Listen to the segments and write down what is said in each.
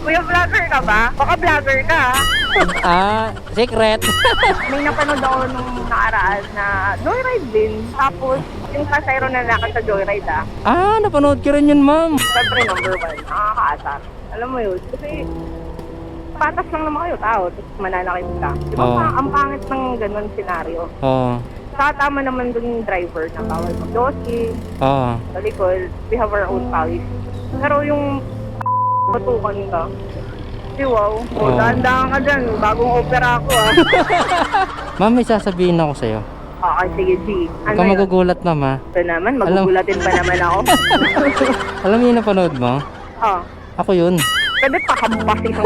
Kuya, vlogger ka ba? Baka vlogger ka, Secret. May napanood ako nung nakaraan na joyride din. Tapos, yung pasayro na lakad sa joyride Napanood ko rin yun, ma'am. Siyempre, number one, nakakaasar. Alam mo yun, kasi patas lang naman kayo tao, tapos mananakit ka. Di ba, Oo. ang pangit ng ganun senaryo. Oo. Saka tama naman dun yung driver na bawal mag-jockey, Oo. sa likod, we have our own policy. Pero yung patukan ka, di wow, Oo. dahan-dahan ka dyan, bagong opera ako Ma'am, may sasabihin ako sa'yo. Okay, sige G. Huwag ka magugulat, ma'am, ha? Ito naman, magugulatin pa naman ako. Alam mo yung napanood mo? Ako yun. Pwede pakampasin ko.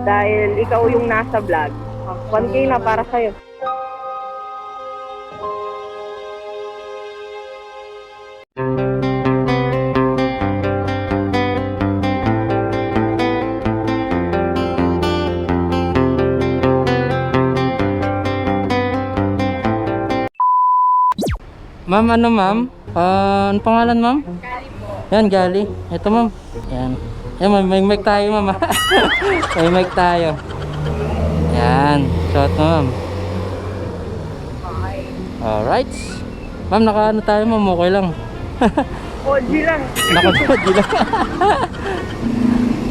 Dahil ikaw yung nasa vlog. 1K na para sa'yo. Ma'am, ma'am? Ano pangalan, ma'am? Gali po. Yan, Gali. Ito, ma'am. Yan. Yan, may mic tayo, ma'am. May mic tayo. Yan. Shot, ma'am. Okay. Alright. Ma'am, naka-ano tayo, ma'am. Okay lang. OG lang. Naka-body lang.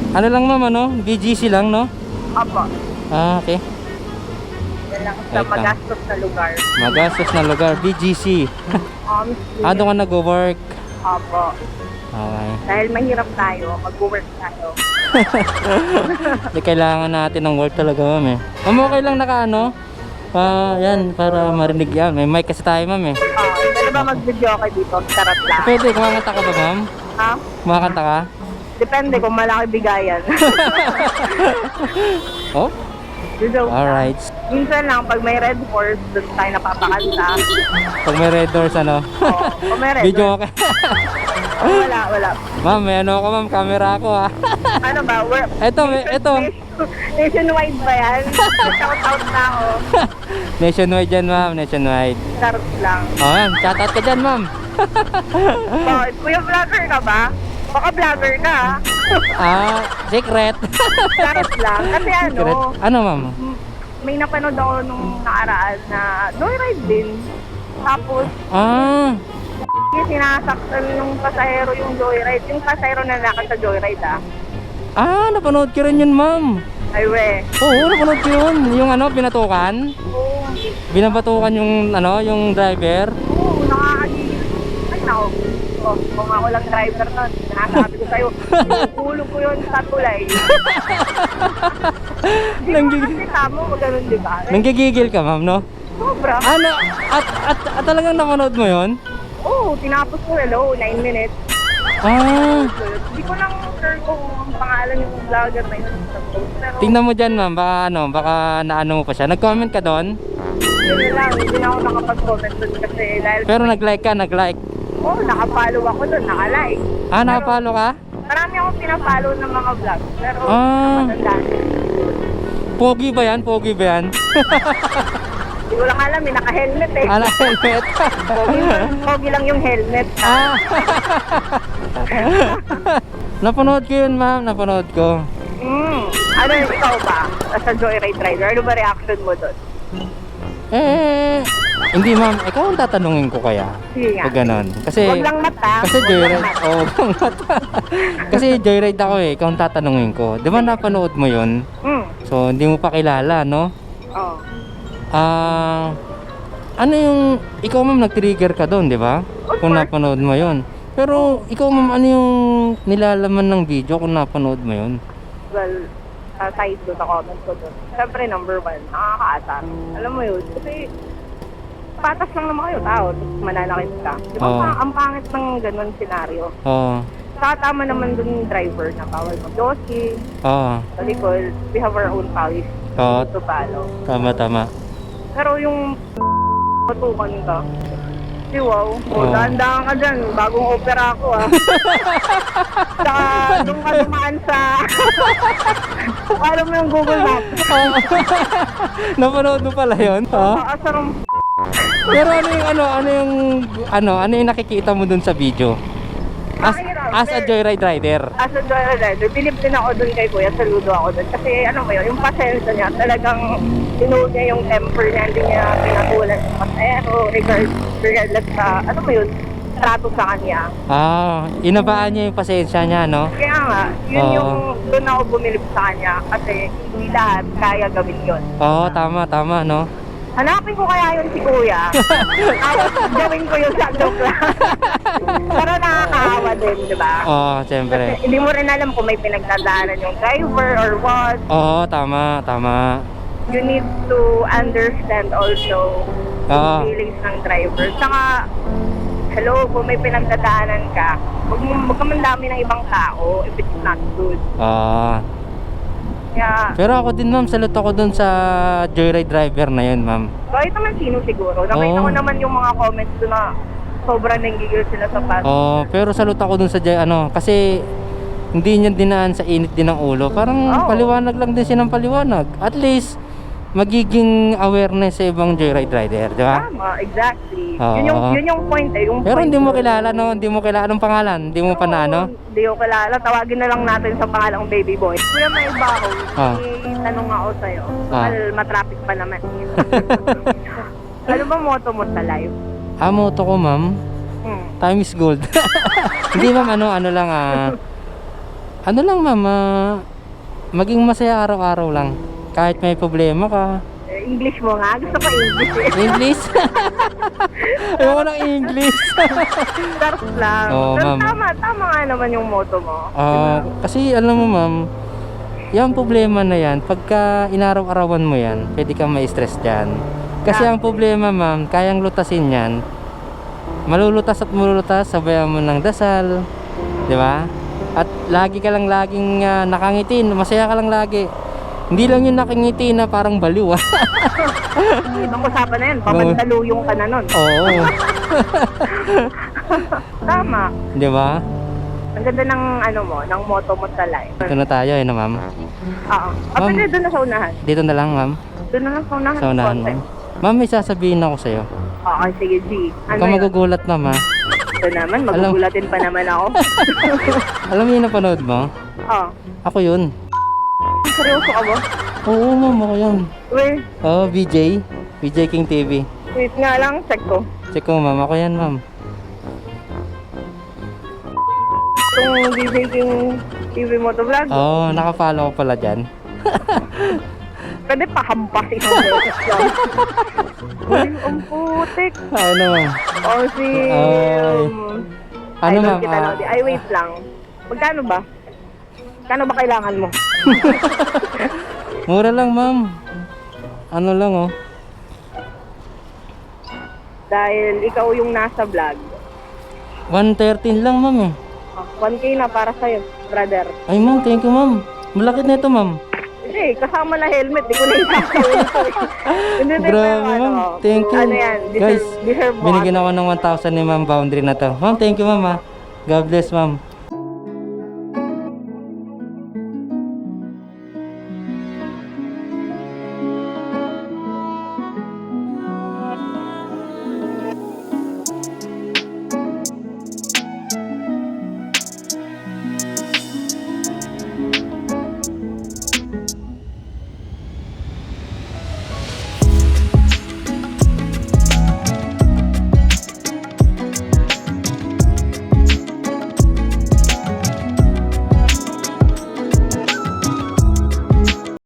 Ano lang, ma'am, ano? BGC lang, no? Apo. Okay. Yan lang sa Right lang. magastos na lugar. Magastos na lugar. BGC. Doon ka nag-work. Apo. Okay. Dahil mahirap tayo, mag-work tayo. Di kailangan natin ng work talaga, ma'am, eh. Ma'am, okay lang naka-ano? Yan, para marinig yan. May mic kasi tayo, ma'am, eh. Pwede ba mag-video kayo dito? Sarap lang. Pwede, kumakanta ka ba, ma'am? Ha? Kumakanta ka? Depende kung malaki bigayan. Oh? Joke lang. Alright. Minsan lang, pag may red horse, doon tayo napapakanta. Pag may red doors, ano? Oo, kung may red Video horse. ka. Wala. Ma'am, may ano ako, ma'am. Camera ako, ha. Ano ba? Ito. Nationwide ba yan? Shout out na ako. Nationwide yan, ma'am. Nationwide. Charot lang. Oh, ma'am. Shout out ka dyan, ma'am. Bakit? Kuya, vlogger ka ba? Baka vlogger ka. Secret. Charot lang. Kasi Secret. Ano, ma'am? may napanood ako nung nakaraan na joyride din. Tapos, sinasaktan yung pasahero yung joyride. Yung pasahero na lakad sa joyride Napanood ko rin yun, ma'am. Ay we. Oo, napanood ko yun. Yung ano, binatukan. Oo. Binabatukan yung ano, yung driver. Oo, nakakagigil. Ay nako. Kung ako lang driver nun, sinasabi ko sa'yo, ulo ko yun sa tulay. Di ba kasi tamo, ganun di ba? Nanggigigil ka, ma'am, no? Sobra. Ano? At talagang napanood mo yun? Oo, tinapos ko, hello, 9 minutes. Hindi ko lang sure kung ang pangalan yung vlogger na yun sa post. Pero, Tingnan mo dyan, ma'am. Baka naano mo pa siya. Nag-comment ka doon? yun lang, hindi na ako nakapag-comment dun kasi dahil, Pero nag-like ka, nag-like. oo, nakapollow ako dun, nakalike. Nakapalo ka? Marami akong pinapollow ng mga vlog, pero matanda. Pogi ba yan? Pogi ba yan? Hindi ko lang alam, naka-helmet eh. Helmet? Pogi lang yung helmet. Napanood ko yun, ma'am. Napanood ko. Ano yun, ikaw ba? Sa joyride rider, ano ba reaction mo doon? Hindi, ma'am. Ikaw ang tatanungin ko kaya. Sige nga. Pag ganon. Kasi, Huwag lang mata. kasi joyride. Oo, wag lang mata. Kasi joyride ako eh. Ikaw ang tatanungin ko. Di ba napanood mo yun? So, hindi mo pa kilala, no? Oo. Ano yung... Ikaw, ma'am, nag-trigger ka doon, di ba? Kung napanood mo yun. Pero, ikaw, ma'am, ano yung nilalaman ng video kung napanood mo yun? Well, aside doon sa comment ko doon. Siyempre, number one, nakakaasar. Alam mo yun, kasi patas lang naman kayo tao, tapos mananakit ka. Di ba Oo. ang pangit ng ganun senaryo? Oo. Saka tama naman doon yung driver na bawal mag-jockey, Oo. sa likod, we have our own policy Oo. to follow. Tama. Pero yung patukan ka, di wow, Oo. dahan-dahan ka dyan, bagong opera ako Saka doon ka dumaan sa, alam mo yung Google Maps. Napanood mo pala yun? Asarong Pero ano yung nakikita mo dun sa video? mahirap. As a joyride rider. As a joyride, bilib din ako dun kay Kuya, saludo ako dun. Kasi ano mo yun, yung pasensya niya, talagang tinuod niya yung temper niya, hindi niya pinagulan sa pasero, regardless sa, ano mo yun, trato sa kanya. Inabaan niya yung pasensya niya, no? Kaya nga, yun Oo. yung doon ako bumilib sa kanya kasi hindi lahat kaya gawin yun. Oo, tama, no? Hanapin ko kaya yun si Kuya. Tapos gawin ko yung sa joke lang. Pero nakakaawa din, di ba? Oo, siyempre. Kasi hindi mo rin alam kung may pinagdadaanan yung driver or what. Oo, tama. You need to understand also Oo. yung feelings ng driver. Saka, hello, kung may pinagdadaanan ka, huwag ka mandami ng ibang tao if it's not good. Oo. Kaya, Pero ako din, ma'am, salute ako dun sa joyride driver na yun, ma'am. kahit naman sino siguro, nakita Oo. ko naman yung mga comments doon na sobrang nanggigil sila sa past. Oo, pero salute ako dun sa kasi hindi niya dinaan sa init din ng ulo. Parang Oo. paliwanag lang din siya ng paliwanag. At least, magiging awareness sa ibang joyride rider, di ba? Tama, exactly. Oo. Yun yung point eh. Yung Pero point hindi mo doon. kilala, no? Hindi mo kilala anong pangalan. Hindi mo pa na, ano? Hindi ko kilala. Tawagin na lang natin sa pangalang baby boy. Kuya, may iba ako. Ah. May tanong ako sa'yo. Ah. Mahal, matraffic pa naman. Ano ba motto mo sa life? Moto ko, ma'am. Time is gold. Hindi, ma'am, ano lang, ano lang, ma'am, maging masaya araw-araw lang. Kahit may problema ka. English mo nga. Gusto ko English eh. English? Ayoko ng English. Start lang. Oo, Pero ma'am. tama nga naman yung motto mo. Kasi alam mo, ma'am, yung problema na yan, pagka inaraw-arawan mo yan, pwede kang ma-stress dyan. Kasi ang problema, ma'am, kayang lutasin yan. Malulutas at malulutas, sabayan mo ng dasal. Di ba? At lagi ka lang laging nakangitin, masaya ka lang lagi. Hindi lang yung nakangiti na parang baliw, ah. Ibang usapan na yan. Pamandaluyong ka na nun. Oo. Tama. Di ba? Ang ganda ng ano mo, ng motto mo sa life. Ito na tayo, eh, na, ma'am. Oo. Ma'am. Pwede doon na sa unahan. Dito na lang, ma'am. Doon na lang sa unahan. Sa unahan, konti. ma'am. Ma'am, may sasabihin ako sa'yo. Okay, sige, G. Huwag Ano kang yun? magugulat, ma'am, ha? Ito naman, magugulatin pa naman ako. Alam mo yung napanood mo? Oo. Ako yun. Seryoso ka ba? Oo, ma'am, ako yun. Wait, VJ. VJ King TV. wait nga lang, check ko. Check ko, ma'am. Ako yan, ma'am. Itong DJ King TV Motovlog, Oo, nakafollow ko pala dyan. pwede pa hampas isang beses lang. Uy, ang putik. Ano, ma'am? O si... Ay. Ano, idol ma'am? kita, Lodi. Ay, wait lang. Magkano ba? Kano ba kailangan mo? Mura lang, ma'am. Ano lang, oh. Dahil ikaw yung nasa vlog. 113 lang, ma'am, eh. 1K na para sa'yo, brother. Ay, ma'am, thank you, ma'am. Malakit na ito, ma'am. Hindi, kasama na helmet. Di ko na isasawin ito eh. Hindi, Grabe, pero ma'am. Thank you. Ano yan? Guys, Deserve mo. binigyan ako ng 1,000 ni ma'am boundary na to. Ma'am, thank you, ma'am, ha. God bless, ma'am.